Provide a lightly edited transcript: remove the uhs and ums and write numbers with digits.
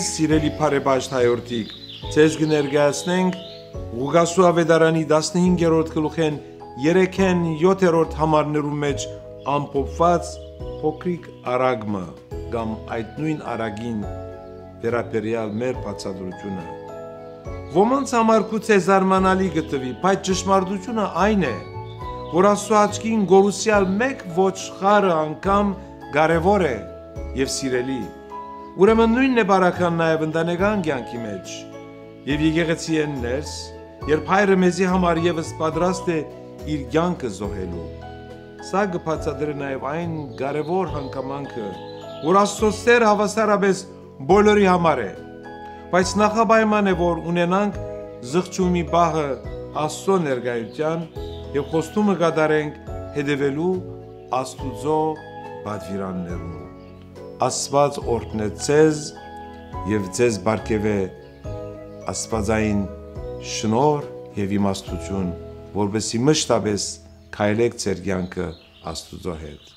Այսպես սիրելի բարեպաշտ հայրիկ, ձեզ կներկայացնենք Ղուկասու ավետարանի 15-րդ գլուխեն 3-ն 7-րդ համարներու մեջ ամփոփված փոքրիկ արագմը կամ այդ նույն արագին վերաբերյալ մեր բացատրությունը։ Ոմանց համար գուցե զարմանալի գտվի, բայց ճշմարտությունը այն է, որ Աստծո աչքին գորուսյալ մեկ ոչխարը անգամ կարևոր է եւ սիրելի։ Ուրեմն նույնն է բարական նաեւ ընտանեկան կյանքի մեջ եւ եկեղեցի են ներս, երբ հայրը մեզի համար եւս պատրաստ է իր կյանքը զոհելու։ Սա կբացատրի նաեւ այն կարևոր հանգամանքը, որ Աստծո սերը հավասարապես բոլորի համար է, բայց նախապայման է, որ ունենանք զղջումի բահը Աստծո ներկայության եւ խոստումը կատարենք հետևելու Աստուծո պատվիրաններուն։ Աստված օրհնե ձեզ եւ ձեզ բարգեւե աստվածային շնորհ եւ իմաստություն, որովհետեւ մշտապես քայլեք ձեր կյանքը Աստուծո հետ։